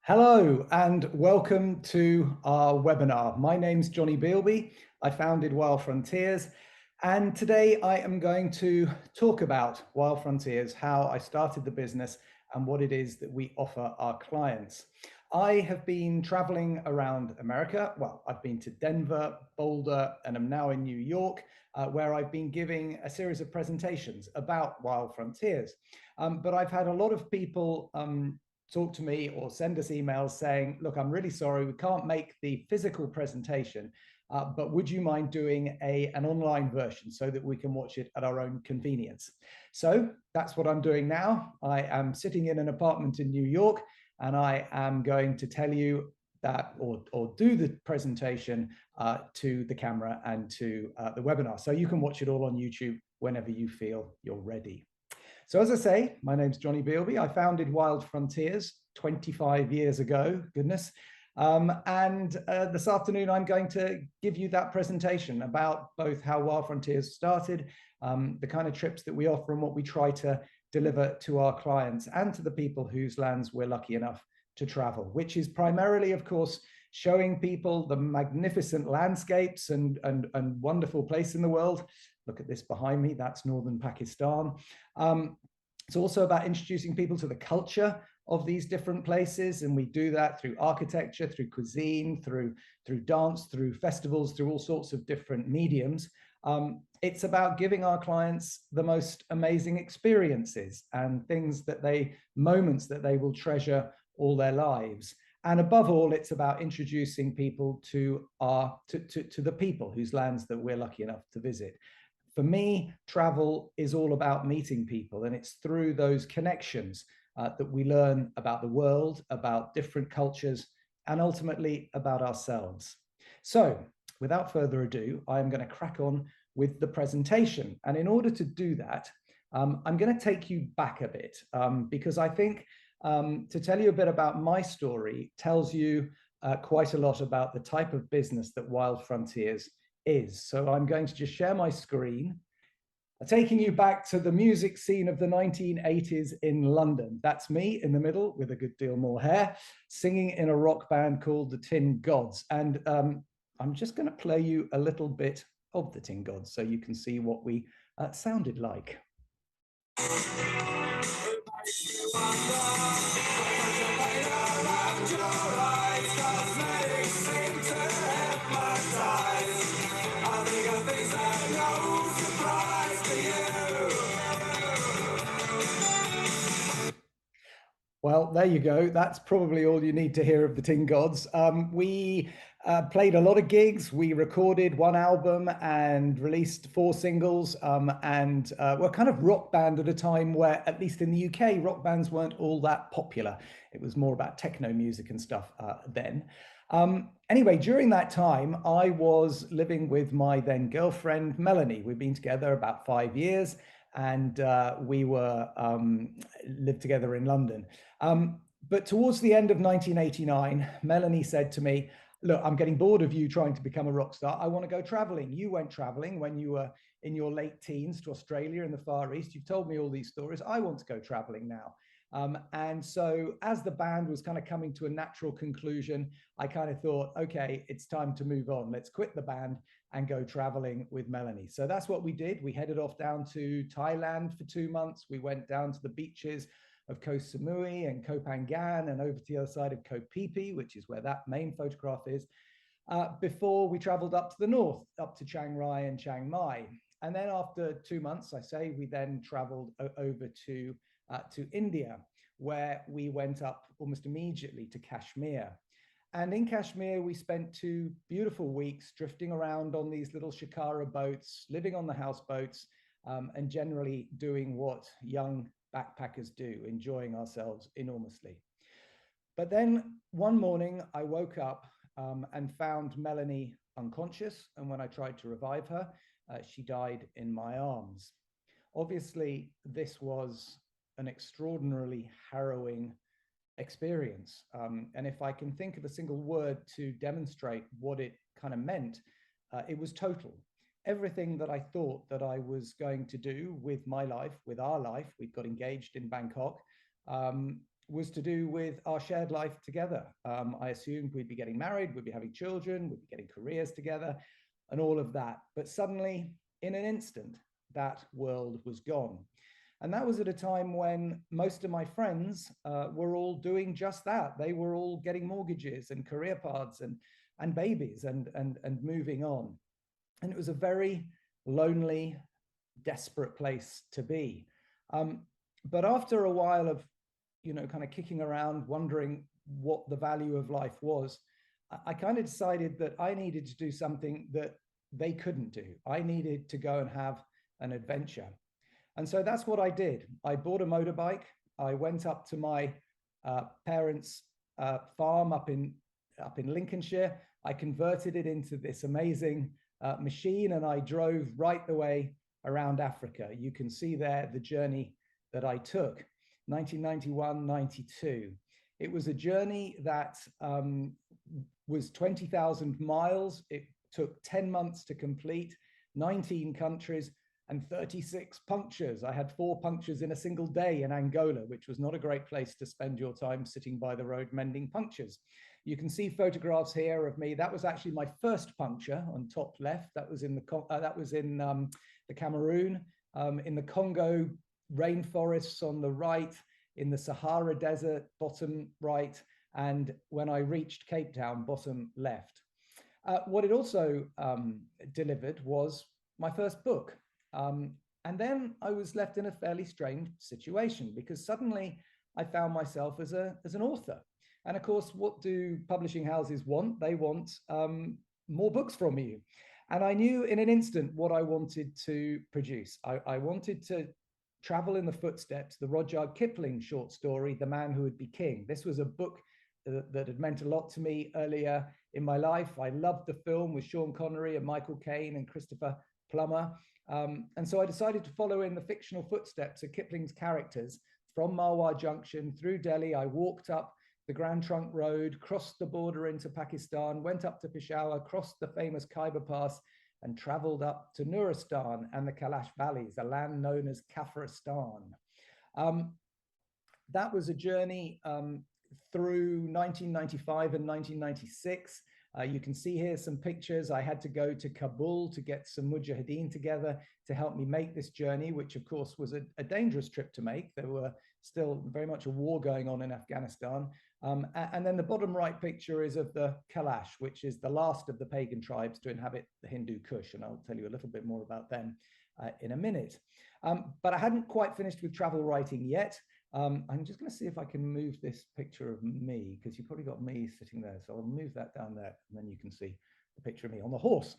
Hello and welcome to our webinar. My name's Jonny Bealby. I founded Wild Frontiers, and today I am going to talk about Wild Frontiers, how I started the business and what it is that we offer our clients. I have been traveling around America. Well, I've been to Denver, Boulder, and I'm now in New York, where I've been giving a series of presentations about Wild Frontiers. But I've had a lot of people talk to me or send us emails saying, look, I'm really sorry, we can't make the physical presentation, but would you mind doing an online version so that we can watch it at our own convenience? So that's what I'm doing now. I am sitting in an apartment in New York, and I am going to tell you that or do the presentation to the camera and to the webinar. So you can watch it all on YouTube whenever you feel you're ready. So as I say, my name's Jonny Bealby. I founded Wild Frontiers 25 years ago, goodness. And this afternoon, I'm going to give you that presentation about both how Wild Frontiers started, the kind of trips that we offer and what we try to deliver to our clients and to the people whose lands we're lucky enough to travel, which is primarily, of course, showing people the magnificent landscapes and wonderful place in the world. Look at this behind me, that's northern Pakistan. It's also about introducing people to the culture of these different places, and we do that through architecture, through cuisine, through dance, through festivals, through all sorts of different mediums. It's about giving our clients the most amazing experiences and moments that they will treasure all their lives. And above all, it's about introducing people to the people whose lands that we're lucky enough to visit. For me, travel is all about meeting people, and it's through those connections that we learn about the world, about different cultures, and ultimately about ourselves. So, without further ado, I'm going to crack on with the presentation. And in order to do that, I'm going to take you back a bit because I think to tell you a bit about my story tells you quite a lot about the type of business that Wild Frontiers is. So I'm going to just share my screen, taking you back to the music scene of the 1980s in London. That's me in the middle with a good deal more hair, singing in a rock band called the Tin Gods. And I'm just going to play you a little bit of the Tin Gods so you can see what we sounded like. Well, there you go. That's probably all you need to hear of the Tin Gods. We played a lot of gigs. We recorded one album and released 4 singles. And we're kind of rock band at a time where, at least in the UK, rock bands weren't all that popular. It was more about techno music and stuff then. Anyway, during that time, I was living with my then girlfriend, Melanie. We've been together about 5 years. And we were lived together in London. But towards the end of 1989, Melanie said to me, look, I'm getting bored of you trying to become a rock star. I want to go traveling. You went traveling when you were in your late teens to Australia and the Far East. You've told me all these stories. I want to go traveling now. And so as the band was kind of coming to a natural conclusion, I kind of thought, okay, it's time to move on. Let's quit the band and go traveling with Melanie. So that's what we did. We headed off down to Thailand for 2 months. We went down to the beaches of Koh Samui and Koh Phangan and over to the other side of Koh Phi Phi, which is where that main photograph is, before we traveled up to the north, up to Chiang Rai and Chiang Mai. And then after 2 months, we then traveled over to India, where we went up almost immediately to Kashmir. And in Kashmir, we spent 2 beautiful weeks drifting around on these little shikara boats, living on the houseboats, and generally doing what young backpackers do, enjoying ourselves enormously. But then one morning, I woke up and found Melanie unconscious. And when I tried to revive her, she died in my arms. Obviously, this was an extraordinarily harrowing experience. And if I can think of a single word to demonstrate what it kind of meant, it was total. Everything that I thought that I was going to do with my life, with our life, we got engaged in Bangkok, was to do with our shared life together. I assumed we'd be getting married, we'd be having children, we'd be getting careers together, and all of that. But suddenly, in an instant, that world was gone. And that was at a time when most of my friends were all doing just that. They were all getting mortgages and career paths and babies and moving on. And it was a very lonely, desperate place to be. But after a while of, kind of kicking around, wondering what the value of life was, I kind of decided that I needed to do something that they couldn't do. I needed to go and have an adventure. And so that's what I did. I bought a motorbike. I went up to my parents' farm up in Lincolnshire. I converted it into this amazing machine, and I drove right the way around Africa. You can see there the journey that I took, 1991, 92. It was a journey that was 20,000 miles. It took 10 months to complete, 19 countries, and 36 punctures. I had 4 punctures in a single day in Angola, which was not a great place to spend your time sitting by the road mending punctures. You can see photographs here of me. That was actually my first puncture on top left. That was in the Cameroon, in the Congo rainforests on the right, in the Sahara Desert bottom right, and when I reached Cape Town bottom left. What it also delivered was my first book. And then I was left in a fairly strange situation, because suddenly I found myself as an author. And of course, what do publishing houses want? They want more books from you. And I knew in an instant what I wanted to produce. I wanted to travel in the footsteps, the Rudyard Kipling short story, The Man Who Would Be King. This was a book that had meant a lot to me earlier in my life. I loved the film with Sean Connery and Michael Caine and Christopher Plummer. And so I decided to follow in the fictional footsteps of Kipling's characters from Marwar Junction through Delhi. I walked up the Grand Trunk Road, crossed the border into Pakistan, went up to Peshawar, crossed the famous Khyber Pass, and traveled up to Nuristan and the Kailash Valleys, a land known as Kafiristan. That was a journey through 1995 and 1996. You can see here some pictures. I had to go to Kabul to get some mujahideen together to help me make this journey, which of course was a dangerous trip to make. There were still very much a war going on in Afghanistan. And then the bottom right picture is of the Kailash, which is the last of the pagan tribes to inhabit the Hindu Kush. And I'll tell you a little bit more about them in a minute. But I hadn't quite finished with travel writing yet. I'm just going to see if I can move this picture of me, because you probably got me sitting there. So I'll move that down there, and then you can see the picture of me on the horse.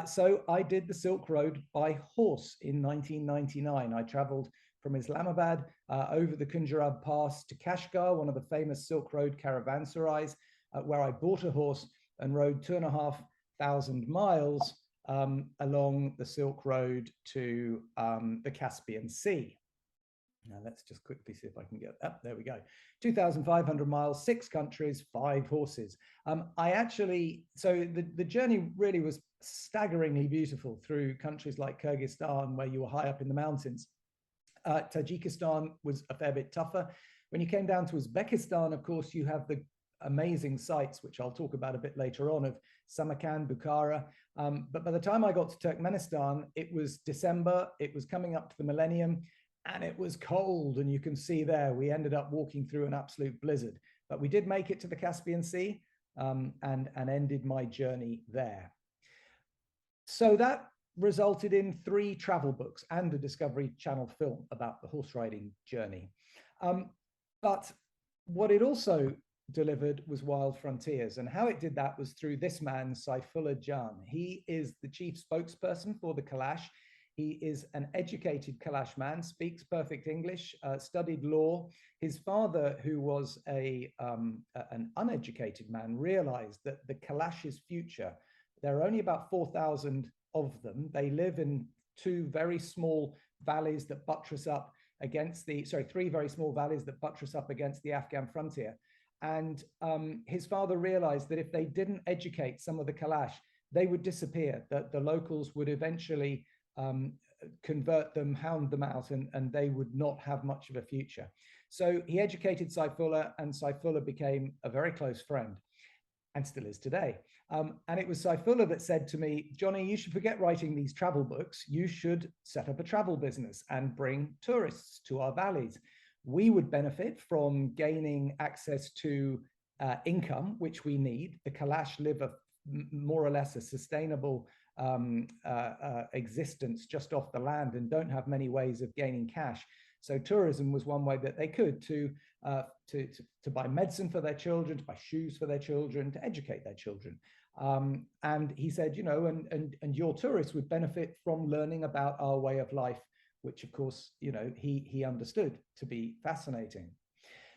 So I did the Silk Road by horse in 1999. I traveled from Islamabad over the Kunjarab Pass to Kashgar, one of the famous Silk Road caravanserais, where I bought a horse and rode 2,500 miles along the Silk Road to the Caspian Sea. Now let's just quickly see if I can get up. There we go. 2,500 miles, 6 countries, 5 horses. So the journey really was staggeringly beautiful through countries like Kyrgyzstan, where you were high up in the mountains. Tajikistan was a fair bit tougher. When you came down to Uzbekistan, of course, you have the amazing sites, which I'll talk about a bit later on, of Samarkand, Bukhara. But by the time I got to Turkmenistan, it was December, it was coming up to the millennium, and it was cold. And you can see there, we ended up walking through an absolute blizzard. But we did make it to the Caspian Sea and ended my journey there. So that resulted in 3 travel books and a Discovery Channel film about the horse riding journey. But what it also delivered was Wild Frontiers, and how it did that was through this man, Saifullah Jan. He is the chief spokesperson for the Kailash. He is an educated Kailash man, speaks perfect English, studied law. His father, who was an uneducated man, realized that the Kailash's future, there are only about 4,000 of them. They live in 2 very small valleys that buttress up against 3 very small valleys that buttress up against the Afghan frontier. And his father realized that if they didn't educate some of the Kailash, they would disappear, that the locals would eventually convert them, hound them out, and they would not have much of a future. So he educated Saifullah, and Saifullah became a very close friend, and still is today. And it was Saifullah that said to me, Jonny, you should forget writing these travel books. You should set up a travel business and bring tourists to our valleys. We would benefit from gaining access to income, which we need. The Kalash live more or less a sustainable existence just off the land and don't have many ways of gaining cash. So tourism was one way that they could to buy medicine for their children, to buy shoes for their children, to educate their children. And he said, you know, and your tourists would benefit from learning about our way of life, which of course, you know, he understood to be fascinating.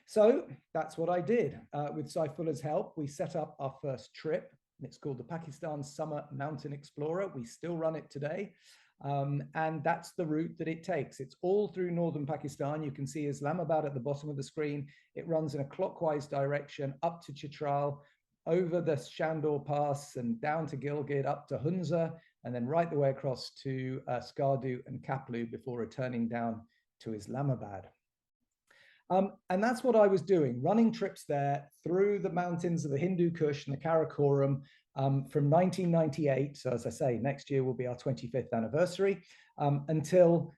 So that's what I did. With Saifullah's help, we set up our first trip. It's called the Pakistan Summer Mountain Explorer. We still run it today. And that's the route that it takes. It's all through northern Pakistan. You can see Islamabad at the bottom of the screen. It runs in a clockwise direction up to Chitral, over the Shandor Pass and down to Gilgit, up to Hunza, and then right the way across to Skardu and Kaplu before returning down to Islamabad. And that's what I was doing, running trips there through the mountains of the Hindu Kush and the Karakoram from 1998. So as I say, next year will be our 25th anniversary, until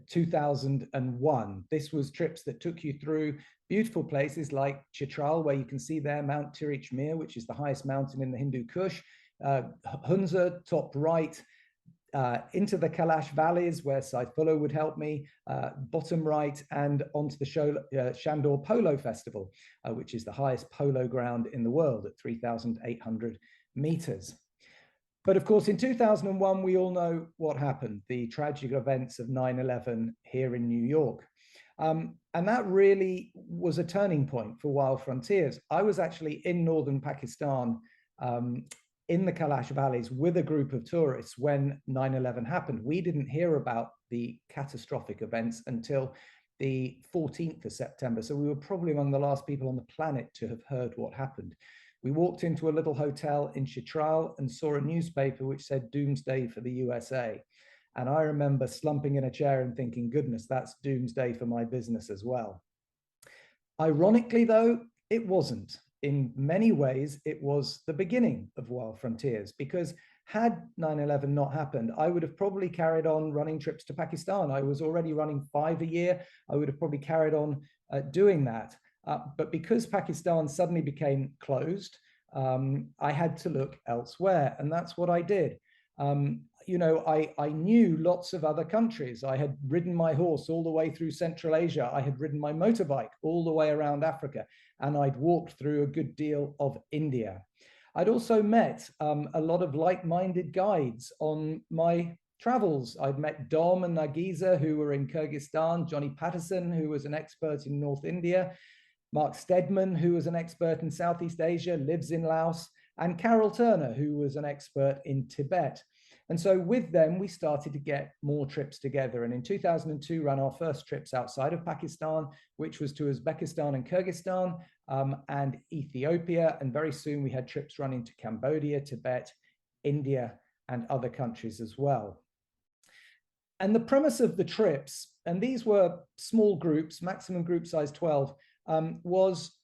2001. This was trips that took you through beautiful places like Chitral, where you can see there Mount Tirich Mir, which is the highest mountain in the Hindu Kush, Hunza, top right, into the Kalash valleys where Saifullah would help me, bottom right, and onto the Shandor Polo Festival, which is the highest polo ground in the world at 3,800 meters. But of course, in 2001, we all know what happened, the tragic events of 9/11 here in New York. And that really was a turning point for Wild Frontiers. I was actually in northern Pakistan, in the Kalash valleys with a group of tourists when 9/11 happened. We didn't hear about the catastrophic events until the 14th of September. So we were probably among the last people on the planet to have heard what happened. We walked into a little hotel in Chitral and saw a newspaper which said doomsday for the USA. And I remember slumping in a chair and thinking, goodness, that's doomsday for my business as well. Ironically, though, it wasn't. In many ways, it was the beginning of Wild Frontiers, because had 9/11 not happened, I would have probably carried on running trips to Pakistan. I was already running 5 a year. I would have probably carried on doing that. But because Pakistan suddenly became closed, I had to look elsewhere. And that's what I did. You know, I knew lots of other countries. I had ridden my horse all the way through Central Asia. I had ridden my motorbike all the way around Africa. And I'd walked through a good deal of India. I'd also met a lot of like-minded guides on my travels. I'd met Dom and Nagiza, who were in Kyrgyzstan, Johnny Patterson, who was an expert in North India, Mark Stedman, who was an expert in Southeast Asia, lives in Laos, and Carol Turner, who was an expert in Tibet. And so with them, we started to get more trips together. And in 2002, ran our first trips outside of Pakistan, which was to Uzbekistan and Kyrgyzstan and Ethiopia. And very soon we had trips running to Cambodia, Tibet, India, and other countries as well. And the premise of the trips, and these were small groups, maximum group size 12, was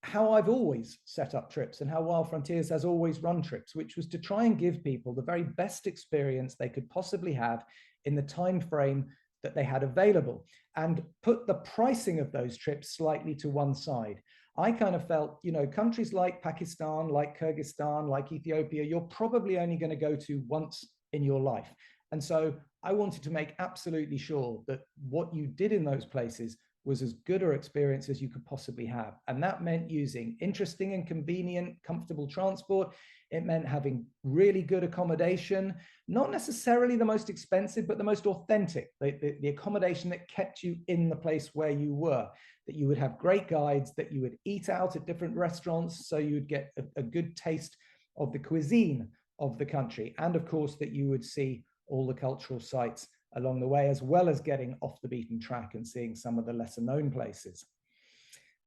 how I've always set up trips and how Wild Frontiers has always run trips, which was to try and give people the very best experience they could possibly have in the time frame that they had available, and put the pricing of those trips slightly to one side. I kind of felt, you know, countries like Pakistan, like Kyrgyzstan, like Ethiopia, you're probably only going to go to once in your life. And so I wanted to make absolutely sure that what you did in those places was as good an experience as you could possibly have. And that meant using interesting and convenient, comfortable transport. It meant having really good accommodation, not necessarily the most expensive, but the most authentic, the accommodation that kept you in the place where you were, that you would have great guides, that you would eat out at different restaurants, so you would get a good taste of the cuisine of the country. And of course, that you would see all the cultural sites along the way, as well as getting off the beaten track and seeing some of the lesser known places.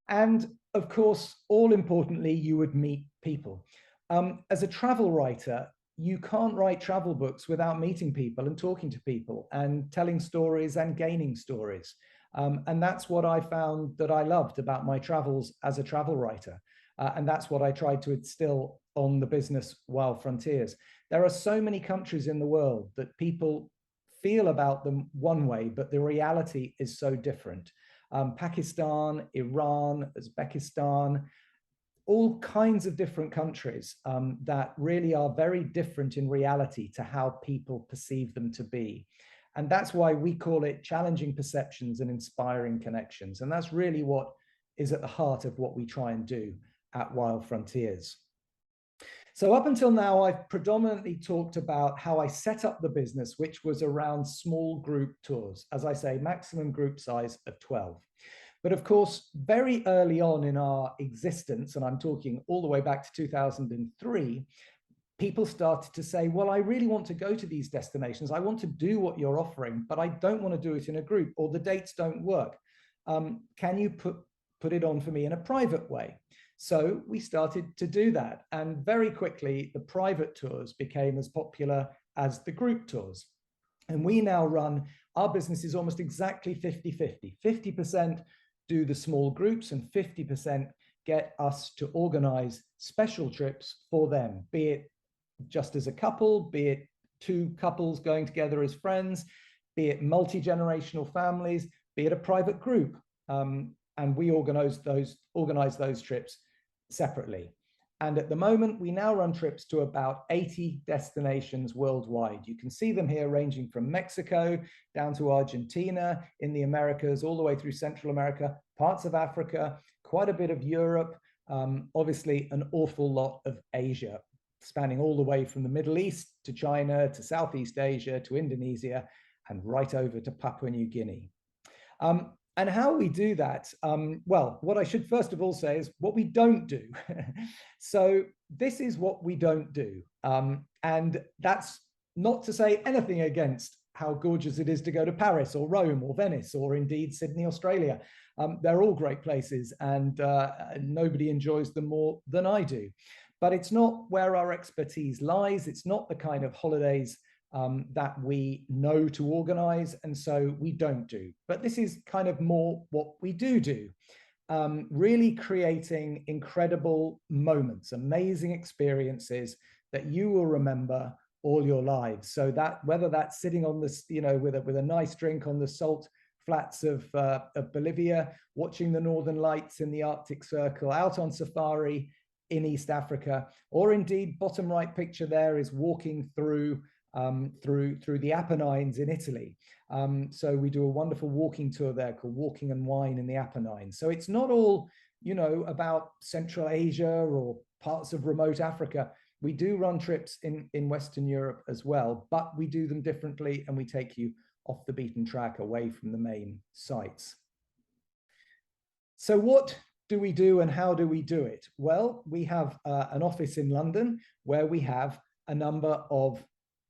And of course, all importantly, you would meet people. As a travel writer, you can't write travel books without meeting people and talking to people and telling stories and gaining stories. And that's what I found that I loved about my travels as a travel writer. And that's what I tried to instill on the business Wild Frontiers. There are so many countries in the world that people feel about them one way, but the reality is so different. Pakistan, Iran, Uzbekistan, all kinds of different countries that really are very different in reality to how people perceive them to be. And that's why we call it challenging perceptions and inspiring connections. And that's really what is at the heart of what we try and do at Wild Frontiers. So up until now, I've predominantly talked about how I set up the business, which was around small group tours. As I say, maximum group size of 12. But of course, very early on in our existence, and I'm talking all the way back to 2003, people started to say, well, I really want to go to these destinations. I want to do what you're offering, but I don't want to do it in a group, or the dates don't work. Can you put it on for me in a private way? So we started to do that. And very quickly, the private tours became as popular as the group tours. And we now run, our business is almost exactly 50-50. 50% do the small groups and 50% get us to organize special trips for them, be it just as a couple, be it two couples going together as friends, be it multi-generational families, be it a private group. And we organize those trips separately. And at the moment, we now run trips to about 80 destinations worldwide. You can see them here, ranging from Mexico down to Argentina, in the Americas, all the way through Central America, parts of Africa, quite a bit of Europe, obviously an awful lot of Asia, spanning all the way from the Middle East to China, to Southeast Asia, to Indonesia, and right over to Papua New Guinea. And how we do that, well, what I should first of all say is what we don't do. So this is what we don't do. And that's not to say anything against how gorgeous it is to go to Paris or Rome or Venice or indeed Sydney, Australia. They're all great places, and nobody enjoys them more than I do. But it's not where our expertise lies. It's not the kind of holidays that we know to organize, and so we don't do. But this is kind of more what we do. Really creating incredible moments, amazing experiences that you will remember all your lives. So that whether that's sitting on this, with a nice drink on the salt flats of Bolivia, watching the Northern Lights in the Arctic Circle, out on safari in East Africa, or indeed, bottom right picture there is walking through the Apennines in Italy. So we do a wonderful walking tour there called Walking and Wine in the Apennines. So it's not all, about Central Asia or parts of remote Africa. We do run trips in Western Europe as well, but we do them differently, and we take you off the beaten track, away from the main sites. So what do we do and how do we do it? Well, we have an office in London where we have a number of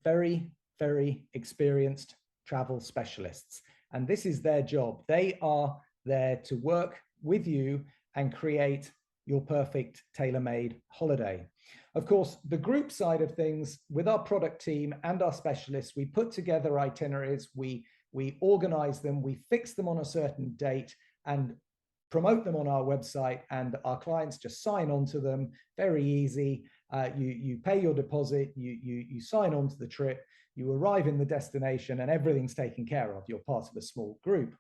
very, very experienced travel specialists. And this is their job. They are there to work with you and create your perfect tailor-made holiday. Of course, the group side of things, with our product team and our specialists, we put together itineraries, we organize them, we fix them on a certain date and promote them on our website, and our clients just sign on to them. Very easy. You pay your deposit, you sign on to the trip, you arrive in the destination, and everything's taken care of. You're part of a small group.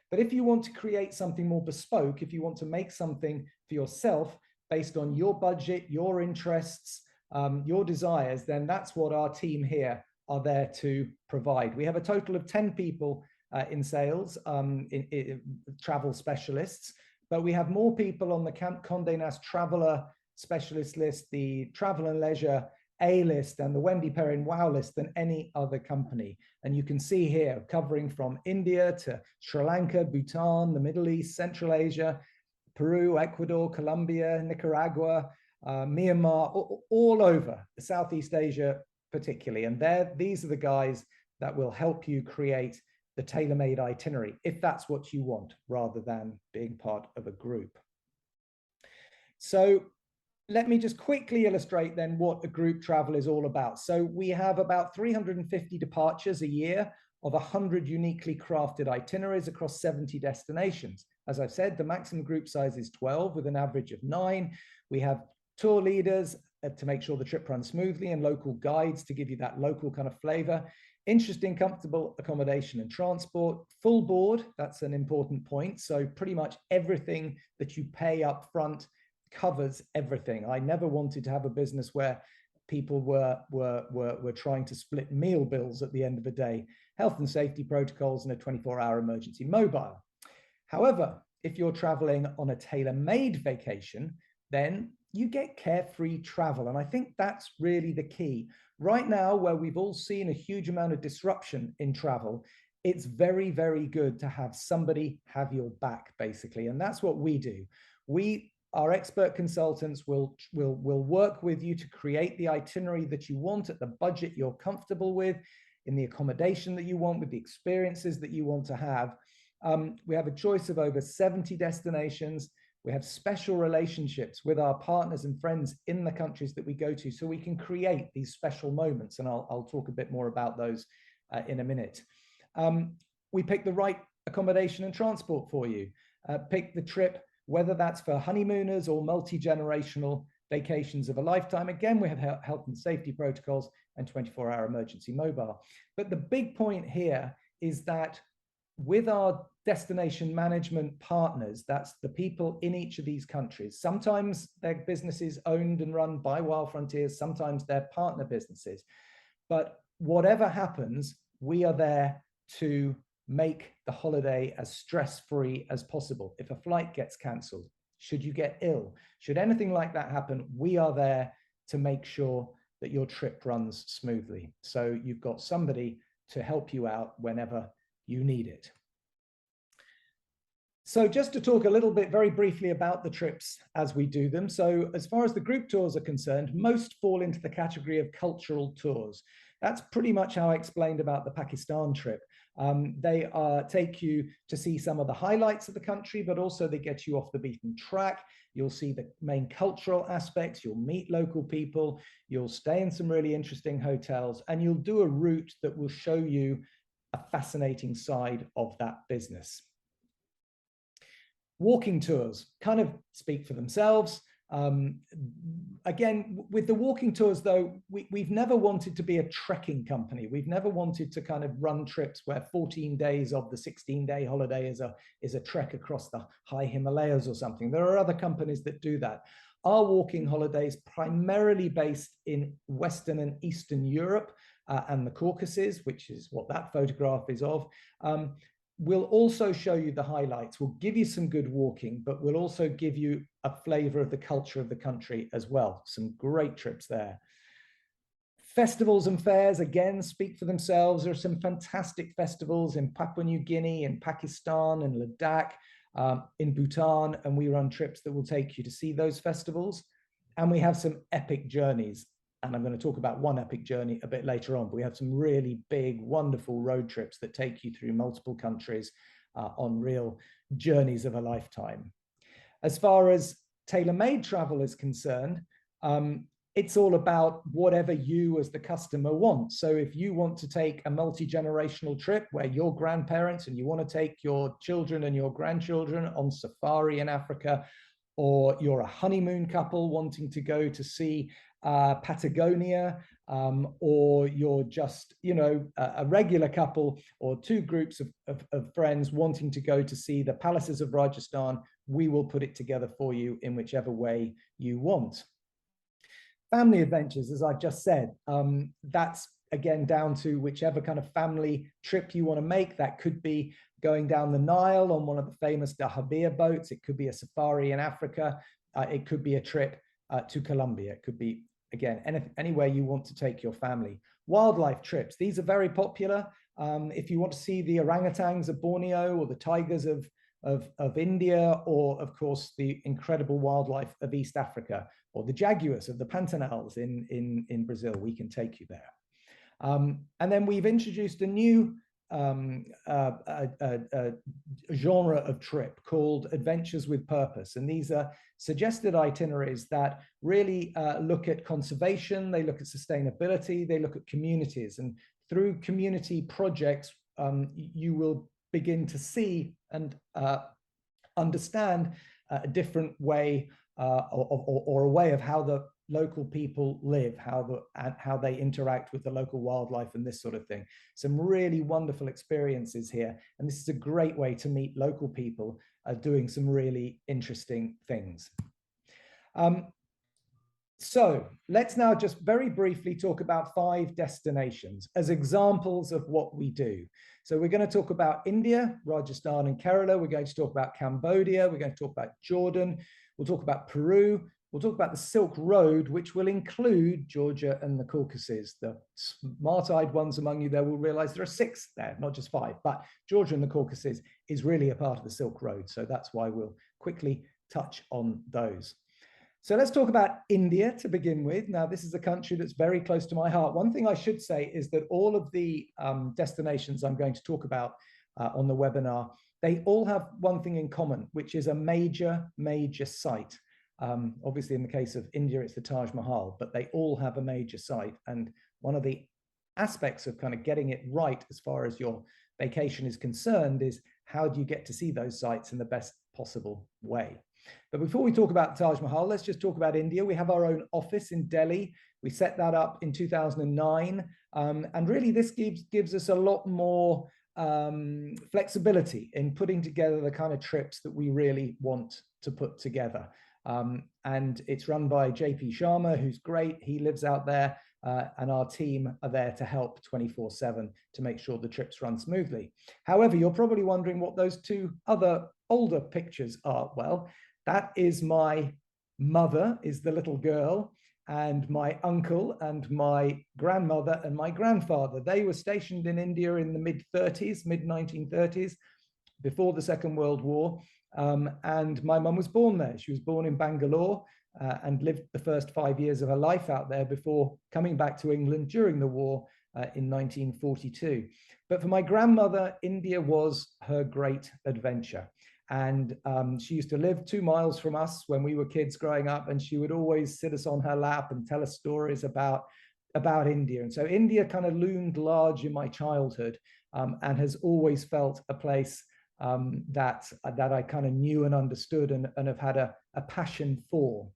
But if you want to create something more bespoke, if you want to make something for yourself based on your budget, your interests, your desires, then that's what our team here are there to provide. We have a total of 10 people in sales, travel specialists, but we have more people on the Condé Nast Traveler specialist list, the Travel and Leisure A list, and the Wendy Perrin Wow list than any other company. And you can see here, covering from India to Sri Lanka, Bhutan, the Middle East, Central Asia, Peru, Ecuador, Colombia, Nicaragua, Myanmar, all over Southeast Asia particularly. And these are the guys that will help you create the tailor-made itinerary, if that's what you want, rather than being part of a group. So let me just quickly illustrate then what a group travel is all about. So we have about 350 departures a year of 100 uniquely crafted itineraries across 70 destinations. As I've said, the maximum group size is 12 with an average of 9. We have tour leaders to make sure the trip runs smoothly and local guides to give you that local kind of flavor. Interesting, comfortable accommodation and transport, full board, that's an important point. So pretty much everything that you pay up front covers everything. I never wanted to have a business where people were trying to split meal bills at the end of the day. Health and safety protocols and a 24-hour emergency mobile. However, if you're traveling on a tailor-made vacation, then you get carefree travel. And I think that's really the key. Right now, where we've all seen a huge amount of disruption in travel, it's very, very good to have somebody have your back, basically. And that's what we do. Our expert consultants will work with you to create the itinerary that you want at the budget you're comfortable with, in the accommodation that you want, with the experiences that you want to have. We have a choice of over 70 destinations. We have special relationships with our partners and friends in the countries that we go to, so we can create these special moments. And I'll talk a bit more about those in a minute. We pick the right accommodation and transport for you. Pick the trip, whether that's for honeymooners or multi-generational vacations of a lifetime. Again, we have health and safety protocols and 24-hour emergency mobile. But the big point here is that with our destination management partners, that's the people in each of these countries. Sometimes their businesses owned and run by Wild Frontiers, sometimes they're partner businesses. But whatever happens, we are there to make the holiday as stress-free as possible. If a flight gets cancelled, should you get ill, should anything like that happen, we are there to make sure that your trip runs smoothly. So you've got somebody to help you out whenever you need it. So just to talk a little bit very briefly about the trips as we do them. So as far as the group tours are concerned, most fall into the category of cultural tours. That's pretty much how I explained about the Pakistan trip. They take you to see some of the highlights of the country, but also they get you off the beaten track. You'll see the main cultural aspects, you'll meet local people, you'll stay in some really interesting hotels, and you'll do a route that will show you a fascinating side of that business. Walking tours kind of speak for themselves. Again, with the walking tours, though, we've never wanted to be a trekking company. We've never wanted to kind of run trips where 14 days of the 16-day holiday is a trek across the high Himalayas or something. There are other companies that do that. Our walking holidays primarily based in Western and Eastern Europe and the Caucuses, which is what that photograph is of. We'll also show you the highlights. We'll give you some good walking, but we'll also give you a flavor of the culture of the country as well. Some great trips there. Festivals and fairs, again, speak for themselves. There are some fantastic festivals in Papua New Guinea, in Pakistan, and Ladakh, in Bhutan, and we run trips that will take you to see those festivals. And we have some epic journeys. And I'm going to talk about one epic journey a bit later on, but we have some really big, wonderful road trips that take you through multiple countries on real journeys of a lifetime. As far as tailor-made travel is concerned, it's all about whatever you as the customer want. So if you want to take a multi-generational trip where your grandparents and you want to take your children and your grandchildren on safari in Africa, or you're a honeymoon couple wanting to go to see Patagonia, or you're just, a regular couple or two groups of friends wanting to go to see the palaces of Rajasthan, we will put it together for you in whichever way you want. Family adventures, as I've just said, that's again down to whichever kind of family trip you want to make. That could be going down the Nile on one of the famous dahabeeyah boats. It could be a safari in Africa. It could be a trip to Colombia. It could be, again, anywhere you want to take your family. Wildlife trips, these are very popular. If you want to see the orangutans of Borneo or the tigers of India, or of course the incredible wildlife of East Africa, or the jaguars of the Pantanals in Brazil, we can take you there. And then we've introduced a new a genre of trip called Adventures with Purpose. And these are suggested itineraries that really look at conservation, they look at sustainability, they look at communities. And through community projects, you will begin to see and understand a different way or a way of how the local people live, how they interact with the local wildlife and this sort of thing. Some really wonderful experiences here. And this is a great way to meet local people doing some really interesting things. So let's now just very briefly talk about 5 destinations as examples of what we do. So we're going to talk about India, Rajasthan and Kerala. We're going to talk about Cambodia. We're going to talk about Jordan. We'll talk about Peru. We'll talk about the Silk Road, which will include Georgia and the Caucuses. The smart-eyed ones among you there will realize there are 6 there, not just 5, but Georgia and the Caucasus is really a part of the Silk Road. So that's why we'll quickly touch on those. So let's talk about India to begin with. Now, this is a country that's very close to my heart. One thing I should say is that all of the destinations I'm going to talk about on the webinar, they all have one thing in common, which is a major site. Obviously, in the case of India, it's the Taj Mahal, but they all have a major site. And one of the aspects of kind of getting it right as far as your vacation is concerned is how do you get to see those sites in the best possible way. But before we talk about Taj Mahal, let's just talk about India. We have our own office in Delhi. We set that up in 2009. And really, this gives us a lot more flexibility in putting together the kind of trips that we really want to put together. And it's run by JP Sharma, who's great. He lives out there, and our team are there to help 24/7 to make sure the trips run smoothly. However, you're probably wondering what those 2 other older pictures are. Well, that is my mother, is the little girl, and my uncle and my grandmother and my grandfather. They were stationed in India in the mid-1930s, before the Second World War. And my mum was born there. She was born in Bangalore and lived the first 5 years of her life out there before coming back to England during the war in 1942. But for my grandmother, India was her great adventure. And she used to live 2 miles from us when we were kids growing up, and she would always sit us on her lap and tell us stories about India. And so India kind of loomed large in my childhood and has always felt a place that I kind of knew and understood and have had a passion for.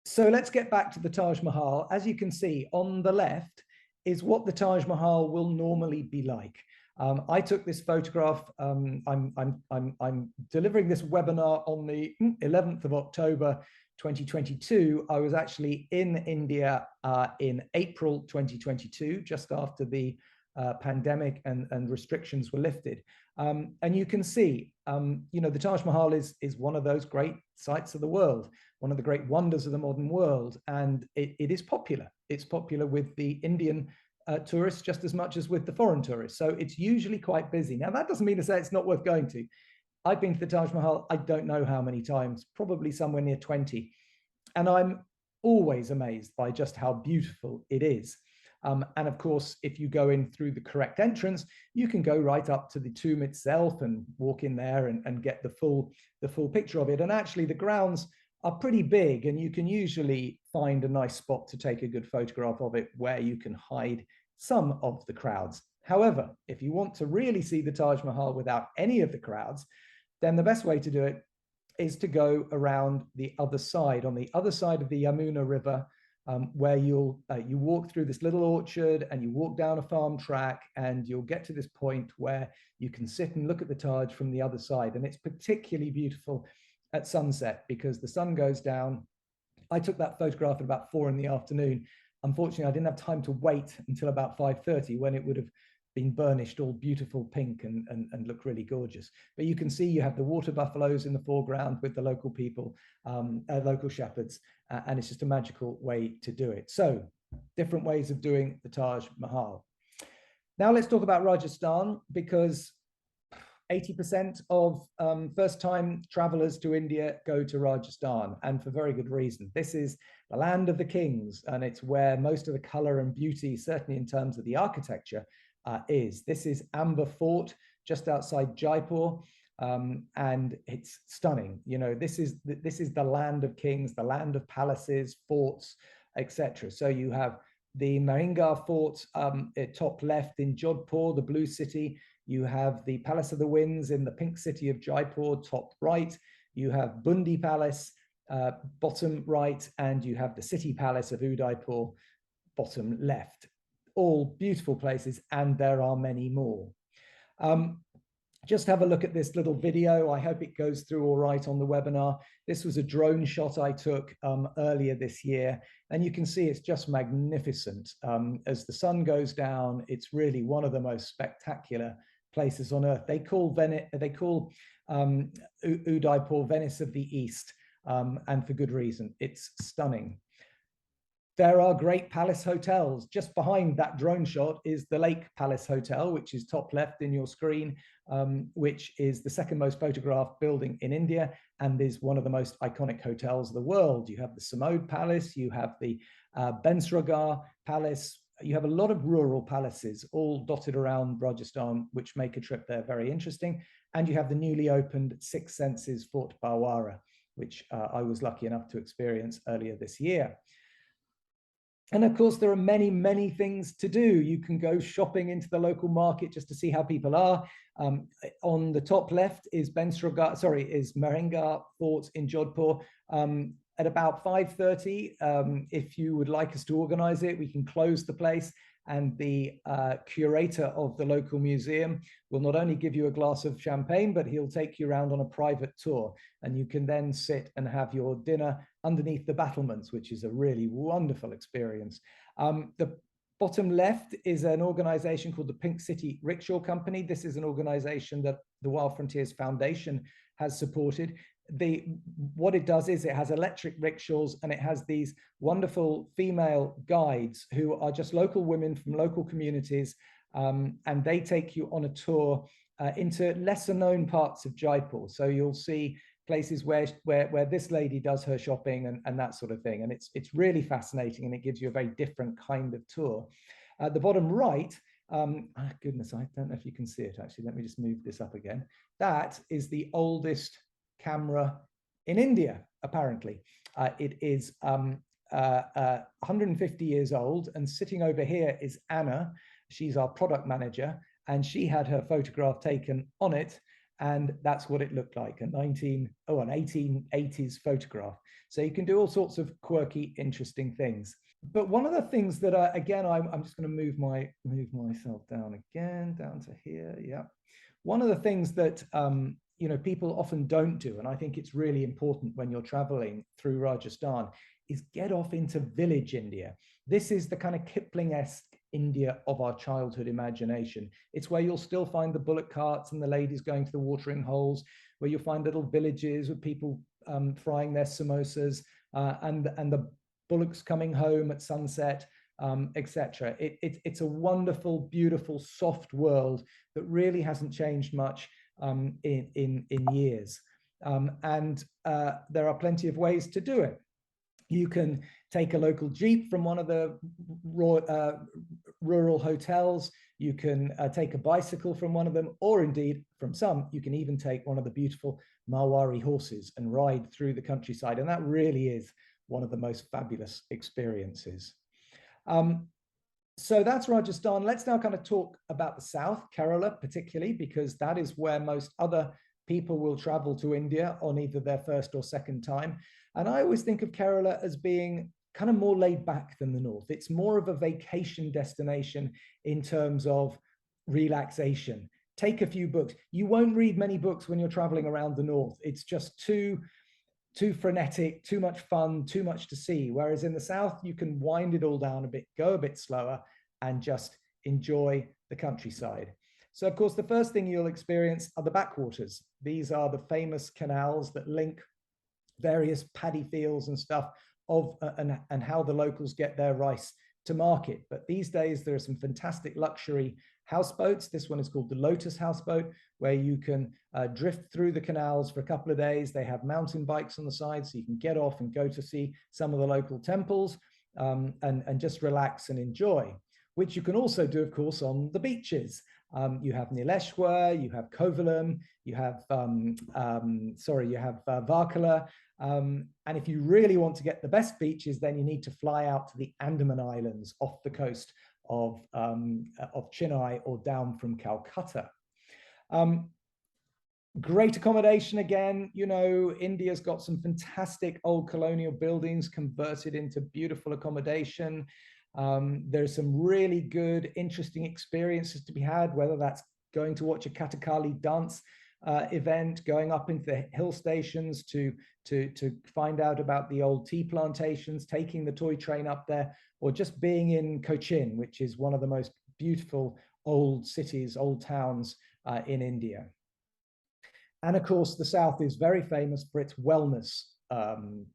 So let's get back to the Taj Mahal. As you can see on the left is what the Taj Mahal will normally be like. I took this photograph. I'm delivering this webinar on the 11th of October 2022. I was actually in India in April 2022, just after the pandemic and restrictions were lifted. And you can see, the Taj Mahal is one of those great sights of the world, one of the great wonders of the modern world. And it is popular. It's popular with the Indian tourists just as much as with the foreign tourists. So it's usually quite busy. Now, that doesn't mean to say it's not worth going to. I've been to the Taj Mahal, I don't know how many times, probably somewhere near 20. And I'm always amazed by just how beautiful it is. And of course, if you go in through the correct entrance, you can go right up to the tomb itself and walk in there and get the full picture of it. And actually, the grounds are pretty big, and you can usually find a nice spot to take a good photograph of it where you can hide some of the crowds. However, if you want to really see the Taj Mahal without any of the crowds, then the best way to do it is to go around the other side, on the other side of the Yamuna River, where you walk through this little orchard and you walk down a farm track, and you'll get to this point where you can sit and look at the Taj from the other side. And it's particularly beautiful at sunset because the sun goes down. I took that photograph at about 4 in the afternoon. Unfortunately, I didn't have time to wait until about 5:30 when it would have been burnished all beautiful pink and look really gorgeous. But you can see you have the water buffaloes in the foreground with the local people, local shepherds, and it's just a magical way to do it. So different ways of doing the Taj Mahal. Now let's talk about Rajasthan, because 80% of first-time travelers to India go to Rajasthan, and for very good reason. This is the land of the kings, and it's where most of the color and beauty, certainly in terms of the architecture, is. This is Amber Fort, just outside Jaipur, and it's stunning. You know, this is the land of kings, the land of palaces, forts, etc. So you have the Mehringar Fort at top left in Jodhpur, the blue city. You have the Palace of the Winds in the pink city of Jaipur, top right. You have Bundi Palace, bottom right, and you have the city palace of Udaipur, bottom left. All beautiful places, and there are many more. Just have a look at this little video. I hope it goes through all right on the webinar. This was a drone shot I took earlier this year, and you can see it's just magnificent. As the sun goes down, it's really one of the most spectacular places on earth. They call Udaipur Venice of the East, and for good reason. It's stunning. There are great palace hotels. Just behind that drone shot is the Lake Palace Hotel, which is top left in your screen, which is the second most photographed building in India and is one of the most iconic hotels of the world. You have the Samod Palace, you have the Bensragar Palace, you have a lot of rural palaces all dotted around Rajasthan, which make a trip there very interesting. And you have the newly opened Six Senses Fort Bawara, which I was lucky enough to experience earlier this year. And of course, there are many, many things to do. You can go shopping into the local market just to see how people are. On the top left is Mehringar Fort in Jodhpur. At about 5:30, if you would like us to organize it, we can close the place, and the curator of the local museum will not only give you a glass of champagne, but he'll take you around on a private tour, and you can then sit and have your dinner underneath the battlements, which is a really wonderful experience. The bottom left is an organization called the Pink City Rickshaw Company. This is an organization that the Wild Frontiers Foundation has supported. What it does is it has electric rickshaws, and it has these wonderful female guides who are just local women from local communities, and they take you on a tour into lesser known parts of Jaipur. So you'll see places where this lady does her shopping and that sort of thing, and it's really fascinating, and it gives you a very different kind of tour. At the bottom right, goodness, I don't know if you can see it actually. Let me just move this up again. That is the oldest camera in India, apparently. It is 150 years old, and sitting over here is Anna. She's our product manager, and she had her photograph taken on it, and that's what it looked like, an 1880s photograph. So you can do all sorts of quirky, interesting things. But one of the things that, again, I'm just going to move myself down again, down to here. Yeah. One of the things that people often don't do, and I think it's really important when you're traveling through Rajasthan, is get off into village India. This is the kind of Kipling-esque India of our childhood imagination. It's where you'll still find the bullock carts and the ladies going to the watering holes, where you'll find little villages with people frying their samosas, and the bullocks coming home at sunset, etc. It's a wonderful, beautiful, soft world that really hasn't changed much in years. And there are plenty of ways to do it. You can take a local jeep from one of the rural hotels. You can take a bicycle from one of them, or indeed, from some, you can even take one of the beautiful Marwari horses and ride through the countryside. And that really is one of the most fabulous experiences. So that's Rajasthan. Let's now kind of talk about the south, Kerala particularly, because that is where most other people will travel to India on either their first or second time. And I always think of Kerala as being kind of more laid back than the north. It's more of a vacation destination in terms of relaxation. Take a few books. You won't read many books when you're traveling around the north. It's just too frenetic, too much fun, too much to see. Whereas in the south, you can wind it all down a bit, go a bit slower, and just enjoy the countryside. So of course, the first thing you'll experience are the backwaters. These are the famous canals that link various paddy fields and stuff and how the locals get their rice to market. But these days, there are some fantastic luxury houseboats. This one is called the Lotus Houseboat, where you can drift through the canals for a couple of days. They have mountain bikes on the side, so you can get off and go to see some of the local temples and just relax and enjoy, which you can also do, of course, on the beaches. You have Nileshwar, you have Kovalam, you have Varkala. And if you really want to get the best beaches, then you need to fly out to the Andaman Islands off the coast of Chennai or down from Calcutta. Great accommodation again. You know, India's got some fantastic old colonial buildings converted into beautiful accommodation. There's some really good, interesting experiences to be had, whether that's going to watch a Kathakali dance event, going up into the hill stations to find out about the old tea plantations, taking the toy train up there, or just being in Cochin, which is one of the most beautiful old cities, old towns in India. And of course, the South is very famous for its wellness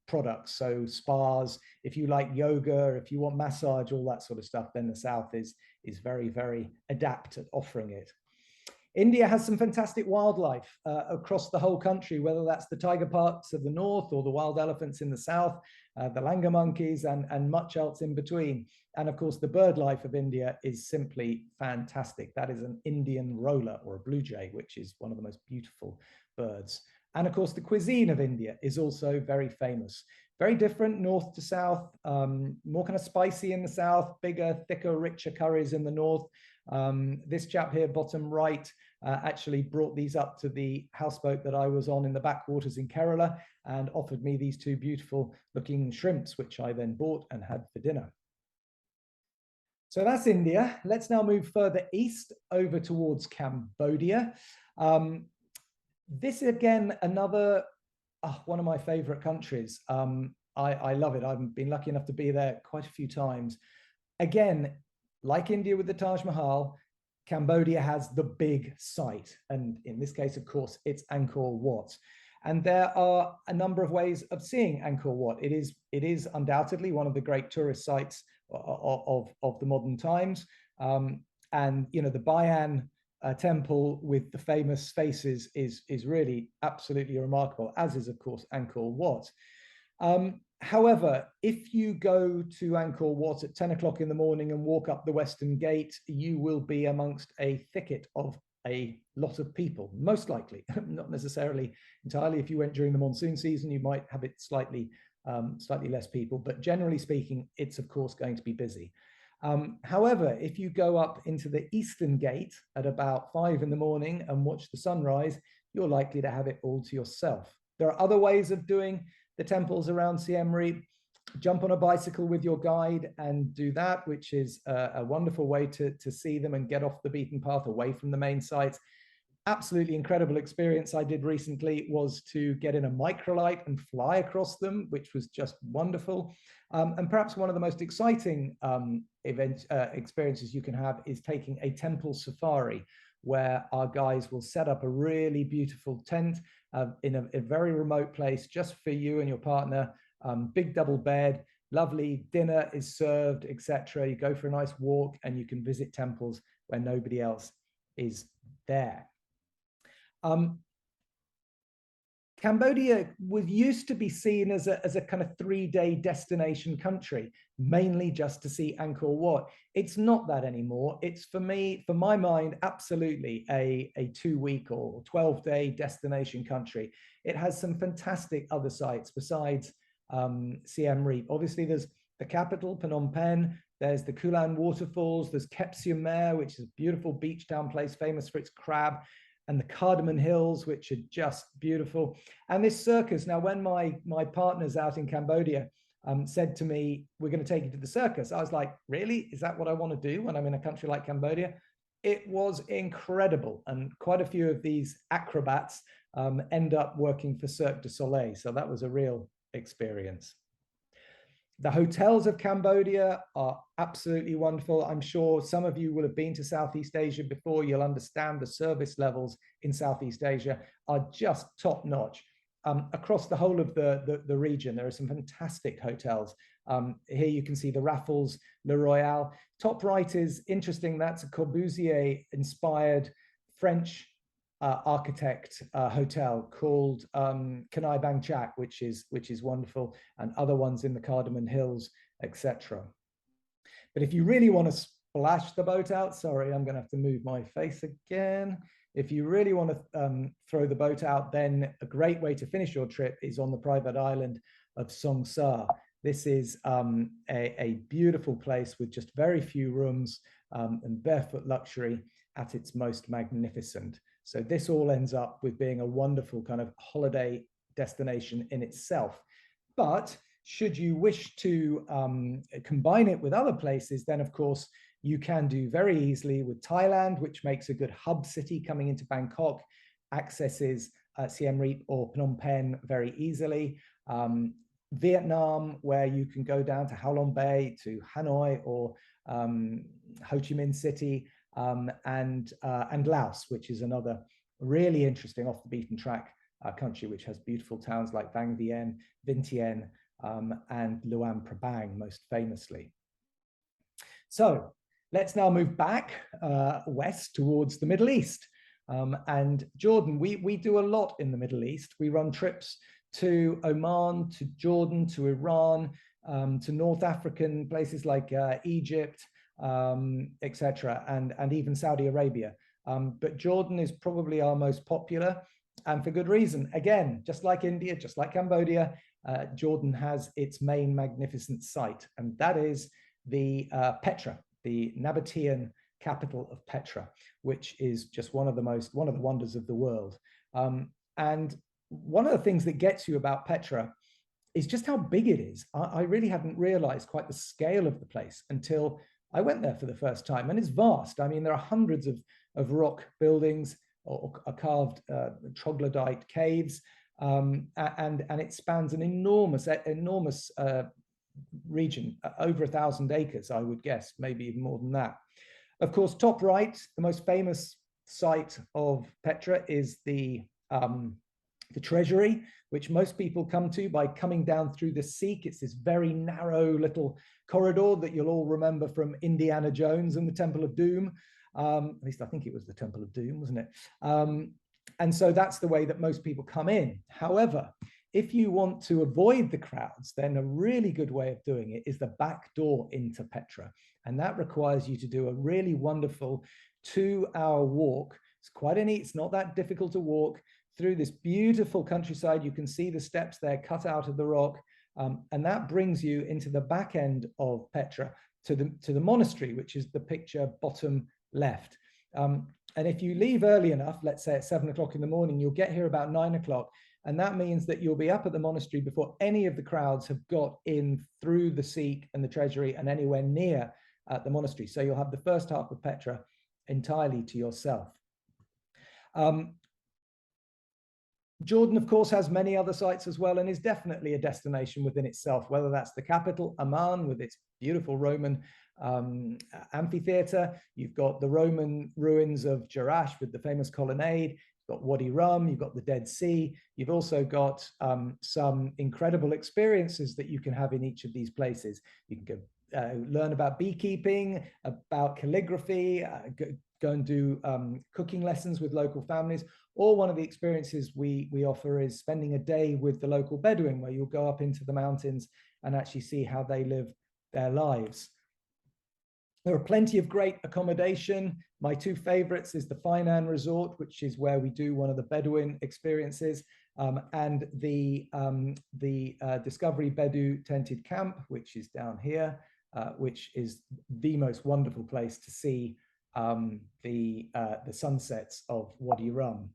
products. So spas, if you like yoga, if you want massage, all that sort of stuff, then the South is very, very adept at offering it. India has some fantastic wildlife across the whole country, whether that's the tiger parks of the north or the wild elephants in the south, the langur monkeys and much else in between. And of course, the bird life of India is simply fantastic. That is an Indian roller or a blue jay, which is one of the most beautiful birds. And of course, the cuisine of India is also very famous. Very different north to south, more kind of spicy in the south, bigger, thicker, richer curries in the north. This chap here, bottom right, actually brought these up to the houseboat that I was on in the backwaters in Kerala and offered me these two beautiful looking shrimps, which I then bought and had for dinner. So that's India. Let's now move further east over towards Cambodia. This again, another one of my favorite countries. I love it. I've been lucky enough to be there quite a few times. Again, like India with the Taj Mahal, Cambodia has the big site. And in this case, of course, it's Angkor Wat. And there are a number of ways of seeing Angkor Wat. It is undoubtedly one of the great tourist sites of the modern times. And, you know, the Bayan temple with the famous faces is really absolutely remarkable, as is, of course, Angkor Wat. However, if you go to Angkor Wat at 10 o'clock in the morning and walk up the Western Gate, you will be amongst a thicket of a lot of people, most likely, not necessarily entirely. If you went during the monsoon season, you might have it slightly less people, but generally speaking, it's of course going to be busy. However, if you go up into the Eastern Gate at about 5 in the morning and watch the sunrise, you're likely to have it all to yourself. There are other ways of doing the temples around Siem Reap. Jump on a bicycle with your guide and do that, which is a wonderful way to see them and get off the beaten path away from the main sites. Absolutely incredible experience I did recently was to get in a microlight and fly across them, which was just wonderful. And perhaps one of the most exciting experiences you can have is taking a temple safari, where our guys will set up a really beautiful tent in a very remote place just for you and your partner. Big double bed, lovely dinner is served, etc. You go for a nice walk and you can visit temples where nobody else is there. Cambodia used to be seen as a kind of 3-day destination country, mainly just to see Angkor Wat. It's not that anymore. It's, for my mind, absolutely a 2-week or 12-day destination country. It has some fantastic other sites besides Siem Reap. Obviously, there's the capital, Phnom Penh. There's the Kulan waterfalls. There's Kep Siam Mer, which is a beautiful beach town place famous for its crab, and the Cardamom Hills, which are just beautiful. And this circus. Now, when my partners out in Cambodia said to me, "We're going to take you to the circus," I was like, "Really? Is that what I want to do when I'm in a country like Cambodia?" It was incredible. And quite a few of these acrobats end up working for Cirque du Soleil. So that was a real experience. The hotels of Cambodia are absolutely wonderful. I'm sure some of you will have been to Southeast Asia before. You'll understand the service levels in Southeast Asia are just top notch. Across the whole of the region, there are some fantastic hotels. Here you can see the Raffles Le Royale. Top right is interesting. That's a Corbusier-inspired French architect hotel called Kanai Bang Chak, which is wonderful, and other ones in the Cardamom Hills, etc. But if you really want to splash the boat out, sorry, I'm going to have to move my face again. If you really want to throw the boat out, then a great way to finish your trip is on the private island of Song Sa. This is a beautiful place with just very few rooms and barefoot luxury at its most magnificent. So this all ends up with being a wonderful kind of holiday destination in itself. But should you wish to combine it with other places, then of course you can do very easily with Thailand, which makes a good hub city coming into Bangkok, accesses Siem Reap or Phnom Penh very easily. Vietnam, where you can go down to Halong Bay, to Hanoi or Ho Chi Minh City, and Laos, which is another really interesting off the beaten track country, which has beautiful towns like Vang Vieng, Vientiane, and Luang Prabang most famously. So let's now move back west towards the Middle East. And Jordan, we do a lot in the Middle East. We run trips to Oman, to Jordan, to Iran, to North African places like Egypt, etc., and even Saudi Arabia. But Jordan is probably our most popular, and for good reason. Again, just like India, just like Cambodia, Jordan has its main magnificent site, and that is the Petra, the Nabatean capital of Petra, which is just one of the wonders of the world. And one of the things that gets you about Petra is just how big it is. I really hadn't realized quite the scale of the place until I went there for the first time, and it's vast. I mean, there are hundreds of rock buildings or carved troglodyte caves, and it spans an enormous region, over 1,000 acres, I would guess, maybe even more than that. Of course, top right, the most famous site of Petra is the Treasury, which most people come to by coming down through the Sikh. It's this very narrow little corridor that you'll all remember from Indiana Jones and the Temple of Doom. At least I think it was the Temple of Doom, wasn't it? And so that's the way that most people come in. However, if you want to avoid the crowds, then a really good way of doing it is the back door into Petra. And that requires you to do a really wonderful 2-hour walk. It's quite a neat, it's not that difficult to walk through this beautiful countryside. You can see the steps there cut out of the rock. And that brings you into the back end of Petra to the monastery, which is the picture bottom left. And if you leave early enough, let's say at 7 o'clock in the morning, you'll get here about 9 o'clock. And that means that you'll be up at the monastery before any of the crowds have got in through the Sikh and the Treasury and anywhere near the monastery. So you'll have the first half of Petra entirely to yourself. Jordan, of course, has many other sites as well, and is definitely a destination within itself, whether that's the capital, Amman, with its beautiful Roman amphitheater. You've got the Roman ruins of Jerash with the famous colonnade. You've got Wadi Rum, you've got the Dead Sea. You've also got some incredible experiences that you can have in each of these places. You can go learn about beekeeping, about calligraphy, go and do cooking lessons with local families. Or one of the experiences we offer is spending a day with the local Bedouin, where you'll go up into the mountains and actually see how they live their lives. There are plenty of great accommodation. My two favorites is the Finan Resort, which is where we do one of the Bedouin experiences, and the Discovery Bedu Tented Camp, which is down here, which is the most wonderful place to see the sunsets of Wadi Rum.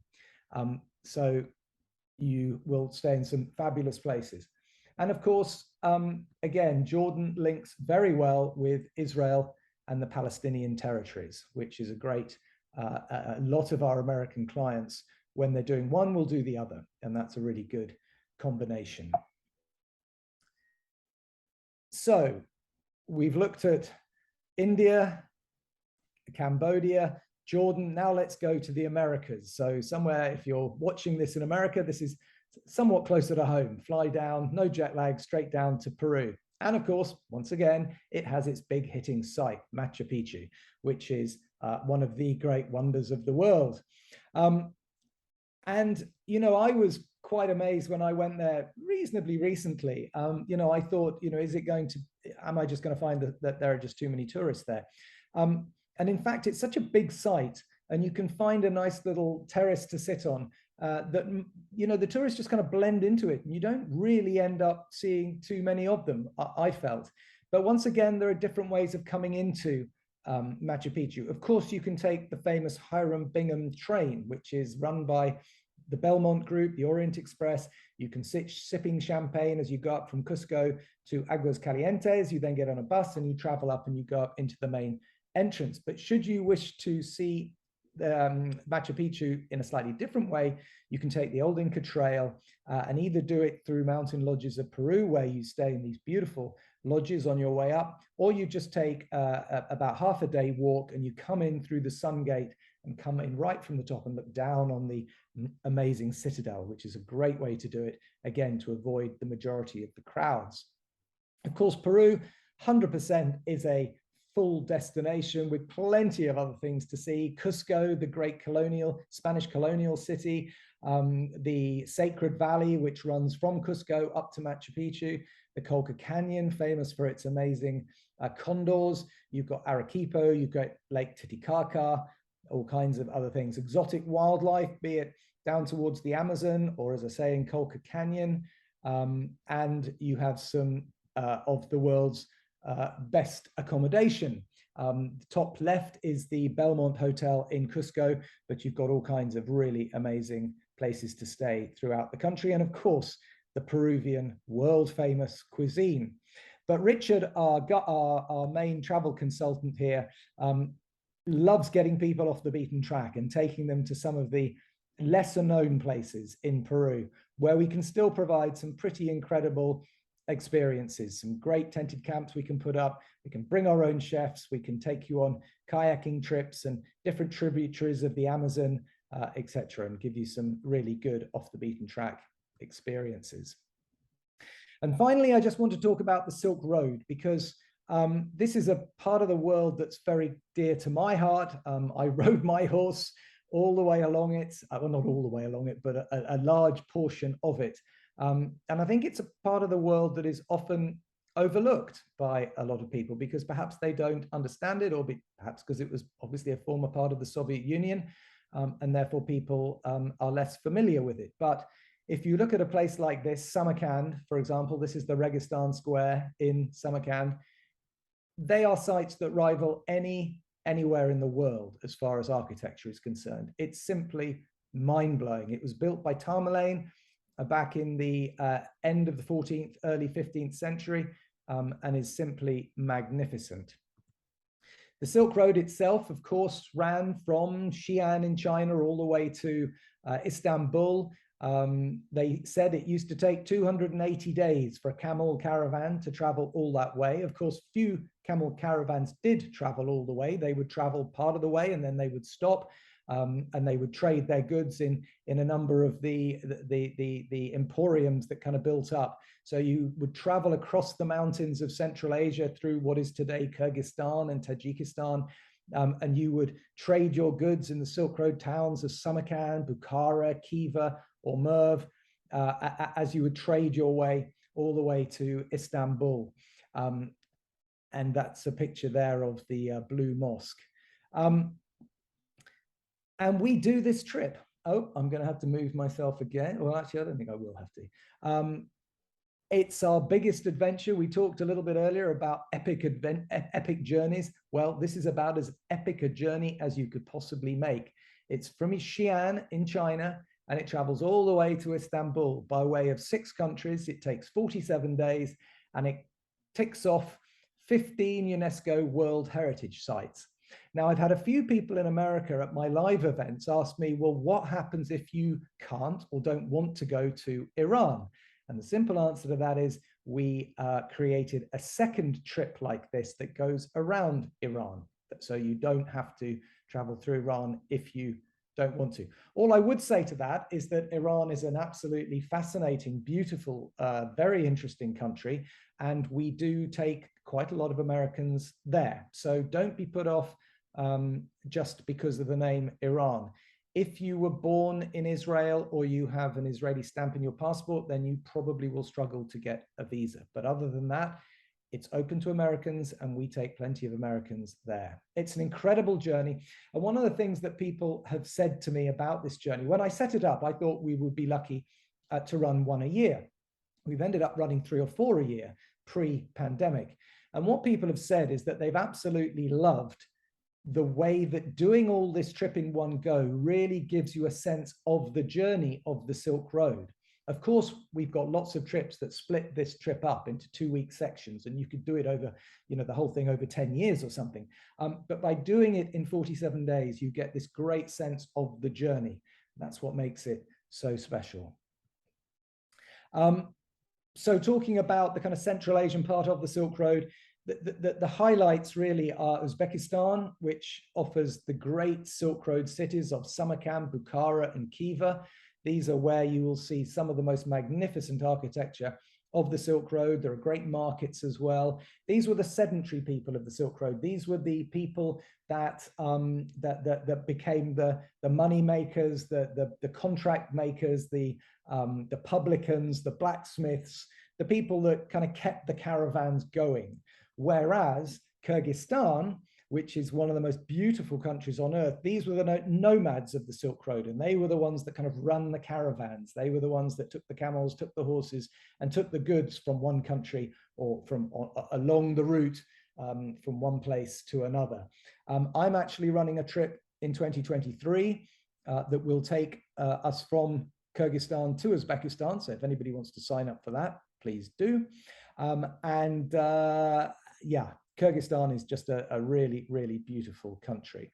So you will stay in some fabulous places. And of course, again, Jordan links very well with Israel and the Palestinian territories, which is a great, a lot of our American clients, when they're doing one, will do the other. And that's a really good combination. So we've looked at India, Cambodia, Jordan. Now let's go to the Americas. So somewhere, if you're watching this in America, this is somewhat closer to home. Fly down, no jet lag, straight down to Peru. And of course, once again, it has its big hitting site, Machu Picchu, which is one of the great wonders of the world. And, you know, I was quite amazed when I went there reasonably recently. You know, I thought, you know, am I just going to find that there are just too many tourists there? And in fact, it's such a big site, and you can find a nice little terrace to sit on that, you know, the tourists just kind of blend into it, and you don't really end up seeing too many of them, I felt. But once again, there are different ways of coming into Machu Picchu. Of course, you can take the famous Hiram Bingham train, which is run by the Belmont Group, the Orient Express. You can sit sipping champagne as you go up from Cusco to Aguas Calientes. You then get on a bus and you travel up and you go up into the main entrance. But should you wish to see Machu Picchu in a slightly different way, you can take the Old Inca Trail and either do it through mountain lodges of Peru, where you stay in these beautiful lodges on your way up, or you just take about half a day walk and you come in through the Sun Gate and come in right from the top and look down on the amazing citadel, which is a great way to do it, again, to avoid the majority of the crowds. Of course, Peru, 100% is a full destination with plenty of other things to see. Cusco, the great Spanish colonial city, the Sacred Valley, which runs from Cusco up to Machu Picchu, the Colca Canyon, famous for its amazing condors. You've got Arequipa, you've got Lake Titicaca, all kinds of other things. Exotic wildlife, be it down towards the Amazon or, as I say, in Colca Canyon. And you have some of the world's best accommodation. The top left is the Belmont Hotel in Cusco, but you've got all kinds of really amazing places to stay throughout the country. And of course, the Peruvian world famous cuisine. But Richard, our main travel consultant here, loves getting people off the beaten track and taking them to some of the lesser known places in Peru, where we can still provide some pretty incredible experiences, some great tented camps we can put up. We can bring our own chefs. We can take you on kayaking trips and different tributaries of the Amazon, etc., and give you some really good off the beaten track experiences. And finally, I just want to talk about the Silk Road, because this is a part of the world that's very dear to my heart. I rode my horse all the way along it, well, not all the way along it, but a large portion of it. And I think it's a part of the world that is often overlooked by a lot of people, because perhaps they don't understand it, or perhaps because it was obviously a former part of the Soviet Union, and therefore people are less familiar with it. But if you look at a place like this, Samarkand, for example, this is the Registan Square in Samarkand. They are sites that rival anywhere in the world as far as architecture is concerned. It's simply mind-blowing. It was built by Tamerlane back in the end of the 14th, early 15th century, and is simply magnificent. The Silk Road itself, of course, ran from Xi'an in China all the way to Istanbul. They said it used to take 280 days for a camel caravan to travel all that way. Of course, few camel caravans did travel all the way. They would travel part of the way and then they would stop, and they would trade their goods in a number of the emporiums that kind of built up. So you would travel across the mountains of Central Asia through what is today Kyrgyzstan and Tajikistan, and you would trade your goods in the Silk Road towns of Samarkand, Bukhara, Khiva, or Merv, as you would trade your way all the way to Istanbul. And that's a picture there of the Blue Mosque. And we do this trip. Oh, I'm going to have to move myself again. Well, actually, I don't think I will have to. It's our biggest adventure. We talked a little bit earlier about epic journeys. Well, this is about as epic a journey as you could possibly make. It's from Xi'an in China, and it travels all the way to Istanbul by way of 6 countries. It takes 47 days, and it ticks off 15 UNESCO World Heritage Sites. Now, I've had a few people in America at my live events ask me, well, what happens if you can't or don't want to go to Iran? And the simple answer to that is we created a second trip like this that goes around Iran. So you don't have to travel through Iran if you don't want to. All I would say to that is that Iran is an absolutely fascinating, beautiful, very interesting country, and we do take quite a lot of Americans there. So don't be put off just because of the name Iran. If you were born in Israel or you have an Israeli stamp in your passport, then you probably will struggle to get a visa. But other than that, it's open to Americans, and we take plenty of Americans there. It's an incredible journey. And one of the things that people have said to me about this journey, when I set it up, I thought we would be lucky to run one a year. We've ended up running 3 or 4 a year pre-pandemic. And what people have said is that they've absolutely loved the way that doing all this trip in one go really gives you a sense of the journey of the Silk Road. Of course, we've got lots of trips that split this trip up into 2-week sections, and you could do it over, the whole thing over 10 years or something. But by doing it in 47 days, you get this great sense of the journey. That's what makes it so special. So talking about the kind of Central Asian part of the Silk Road, the highlights really are Uzbekistan, which offers the great Silk Road cities of Samarkand, Bukhara, and Khiva. These are where you will see some of the most magnificent architecture of the Silk Road. There are great markets as well. These were the sedentary people of the Silk Road. These were the people that became the money makers, the contract makers, the publicans, the blacksmiths, the people that kind of kept the caravans going. Whereas Kyrgyzstan, which is one of the most beautiful countries on earth, these were the nomads of the Silk Road, and they were the ones that kind of run the caravans. They were the ones that took the camels, took the horses, and took the goods from one country or from along the route from one place to another. I'm actually running a trip in 2023 that will take us from Kyrgyzstan to Uzbekistan. So if anybody wants to sign up for that, please do. Yeah, Kyrgyzstan is just a really, really beautiful country.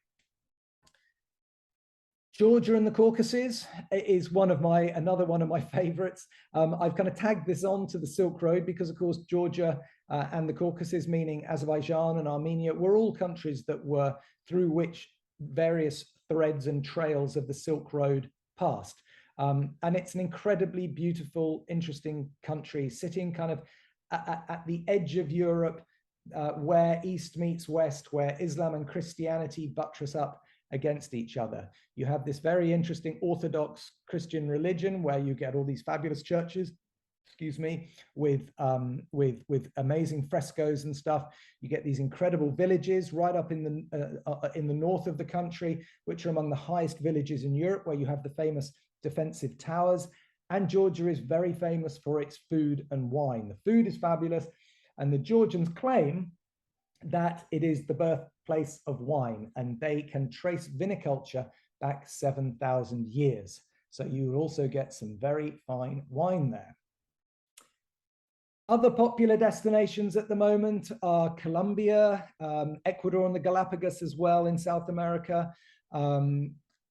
Georgia and the Caucasus is another one of my favorites. I've kind of tagged this on to the Silk Road because, of course, Georgia and the Caucasus, meaning Azerbaijan and Armenia, were all countries that were through which various threads and trails of the Silk Road passed. And it's an incredibly beautiful, interesting country sitting kind of at the edge of Europe, where East meets West, where Islam and Christianity buttress up against each other. You have this very interesting Orthodox Christian religion where you get all these fabulous churches, with amazing frescoes and stuff. You get these incredible villages right up in the north of the country, which are among the highest villages in Europe, where you have the famous defensive towers. And Georgia is very famous for its food and wine. The food is fabulous, and the Georgians claim that it is the birthplace of wine, and they can trace viniculture back 7,000 years. So you will also get some very fine wine there. Other popular destinations at the moment are Colombia, Ecuador and the Galapagos as well in South America.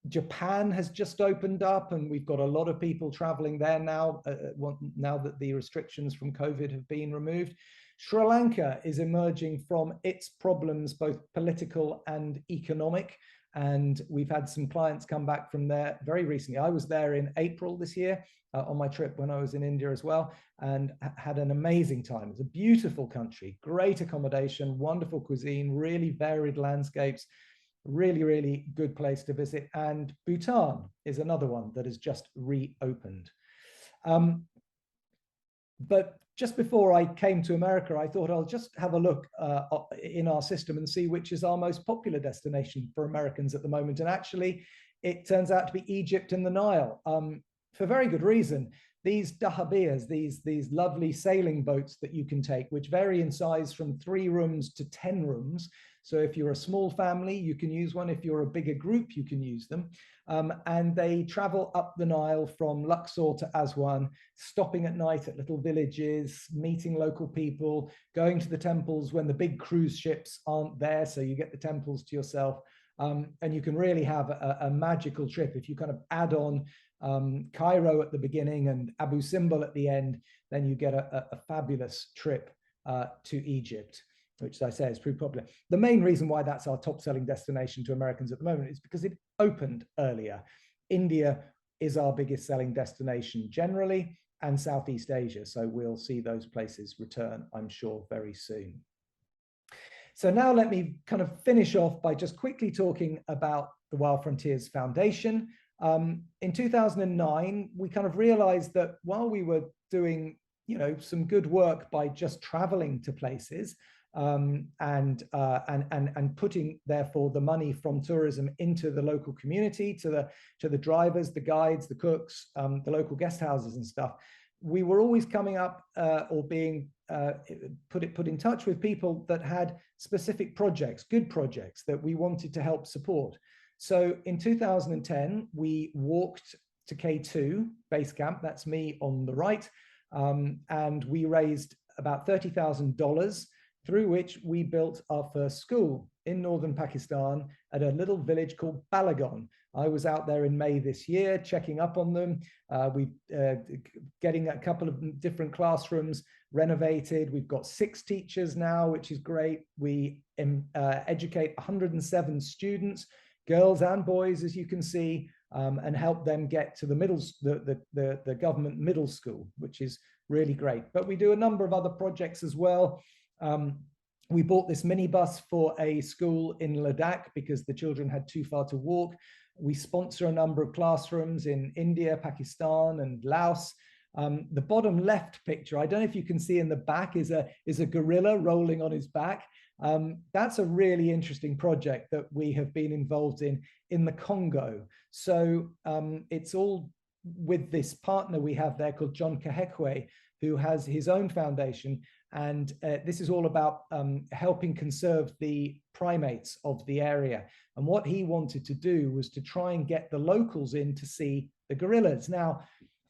Japan has just opened up, and we've got a lot of people traveling there now, now that the restrictions from COVID have been removed. Sri Lanka is emerging from its problems, both political and economic, and we've had some clients come back from there very recently. I was there in April this year on my trip when I was in India as well, and had an amazing time. It's a beautiful country, great accommodation, wonderful cuisine, really varied landscapes, really, really good place to visit. And Bhutan is another one that has just reopened. But just before I came to America, I thought I'll just have a look in our system and see which is our most popular destination for Americans at the moment. And actually, it turns out to be Egypt and the Nile, for very good reason. These dahabiyas, these lovely sailing boats that you can take, which vary in size from 3 rooms to 10 rooms. So if you're a small family, you can use one. If you're a bigger group, you can use them. And they travel up the Nile from Luxor to Aswan, stopping at night at little villages, meeting local people, going to the temples when the big cruise ships aren't there, so you get the temples to yourself. And you can really have a magical trip. If you kind of add on Cairo at the beginning and Abu Simbel at the end, then you get a fabulous trip to Egypt. which, as I say, is pretty popular. The main reason why that's our top selling destination to Americans at the moment is because it opened earlier. India is our biggest selling destination generally, and Southeast Asia. So we'll see those places return, I'm sure, very soon. So now let me kind of finish off by just quickly talking about the Wild Frontiers Foundation. In 2009, we kind of realized that while we were doing, some good work by just traveling to places, and putting therefore the money from tourism into the local community, to the drivers, the guides, the cooks, the local guest houses and stuff, we were always coming up or being put in touch with people that had specific projects, good projects that we wanted to help support. So in 2010, we walked to K2 base camp. That's me on the right. And we raised about $30,000, through which we built our first school in northern Pakistan at a little village called Balagon. I was out there in May this year, checking up on them. Getting a couple of different classrooms renovated. We've got 6 teachers now, which is great. We educate 107 students, girls and boys, as you can see, and help them get to the government middle school, which is really great. But we do a number of other projects as well. We bought this minibus for a school in Ladakh because the children had too far to walk. We sponsor a number of classrooms in India, Pakistan, and Laos. The bottom left picture, I don't know if you can see in the back, is a gorilla rolling on his back. That's a really interesting project that we have been involved in the Congo. So it's all with this partner we have there called John Kahekwe, who has his own foundation. And this is all about helping conserve the primates of the area. And what he wanted to do was to try and get the locals in to see the gorillas. Now,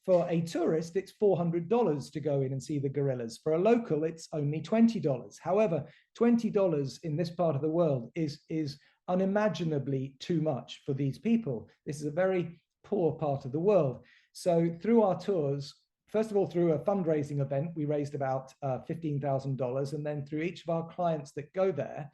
for a tourist, it's $400 to go in and see the gorillas. For a local, it's only $20. However, $20 in this part of the world is unimaginably too much for these people. This is a very poor part of the world. So through our tours, first of all, through a fundraising event, we raised about $15,000. And then through each of our clients that go there,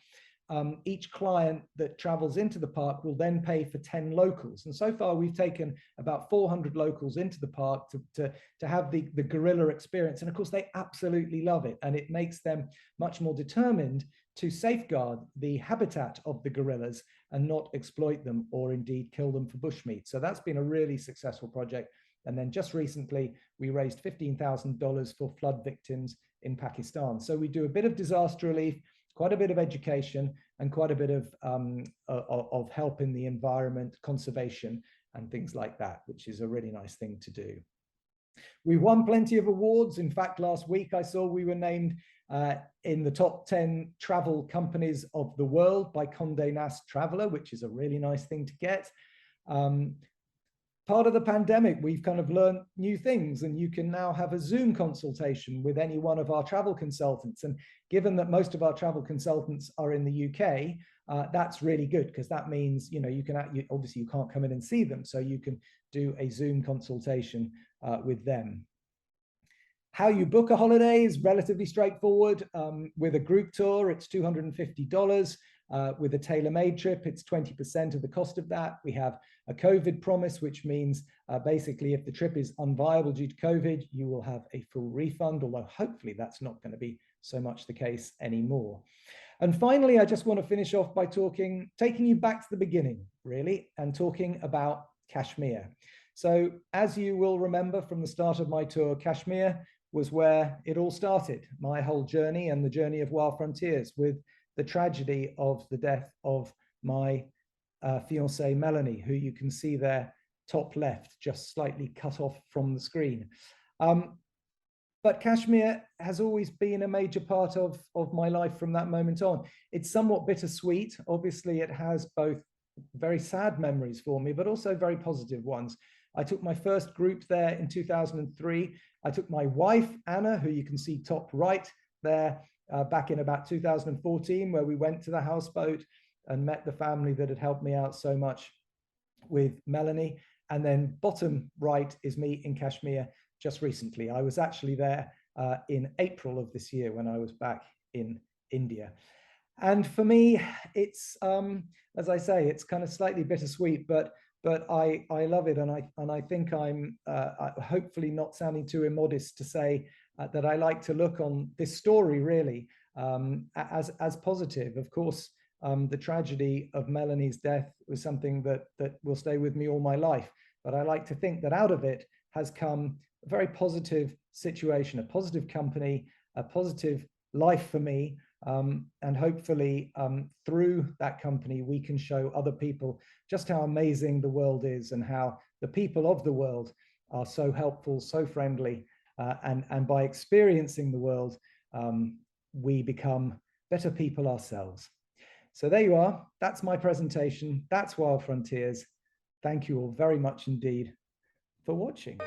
each client that travels into the park will then pay for 10 locals. And so far, we've taken about 400 locals into the park to have the gorilla experience. And of course, they absolutely love it. And it makes them much more determined to safeguard the habitat of the gorillas and not exploit them or indeed kill them for bushmeat. So that's been a really successful project. And then just recently, we raised $15,000 for flood victims in Pakistan. So we do a bit of disaster relief, quite a bit of education, and quite a bit of help in the environment, conservation, and things like that, which is a really nice thing to do. We won plenty of awards. In fact, last week I saw we were named in the top 10 travel companies of the world by Condé Nast Traveler, which is a really nice thing to get. Part of the pandemic, we've kind of learned new things, and you can now have a Zoom consultation with any one of our travel consultants. And given that most of our travel consultants are in the UK, that's really good, because that means, you can obviously you can't come in and see them, so you can do a Zoom consultation with them. How you book a holiday is relatively straightforward. With a group tour, it's $250. With a tailor-made trip, it's 20% of the cost of that. We have a COVID promise, which means basically if the trip is unviable due to COVID, you will have a full refund, although hopefully that's not going to be so much the case anymore. And finally, I just want to finish off by taking you back to the beginning, really, and talking about Kashmir. So as you will remember from the start of my tour, Kashmir was where it all started, my whole journey and the journey of Wild Frontiers, with the tragedy of the death of my fiancée, Melanie, who you can see there, top left, just slightly cut off from the screen. But Kashmir has always been a major part of my life from that moment on. It's somewhat bittersweet. Obviously, it has both very sad memories for me, but also very positive ones. I took my first group there in 2003. I took my wife, Anna, who you can see top right there, back in about 2014, where we went to the houseboat and met the family that had helped me out so much with Melanie. And then bottom right is me in Kashmir just recently. I was actually there in April of this year when I was back in India. And for me, it's as I say, it's kind of slightly bittersweet, but I love it, and I think I'm hopefully not sounding too immodest to say that I like to look on this story really as positive. Of course, the tragedy of Melanie's death was something that will stay with me all my life. But I like to think that out of it has come a very positive situation, a positive company, a positive life for me. And hopefully through that company, we can show other people just how amazing the world is and how the people of the world are so helpful, so friendly. And by experiencing the world, we become better people ourselves. So there you are. That's my presentation. That's Wild Frontiers. Thank you all very much indeed for watching.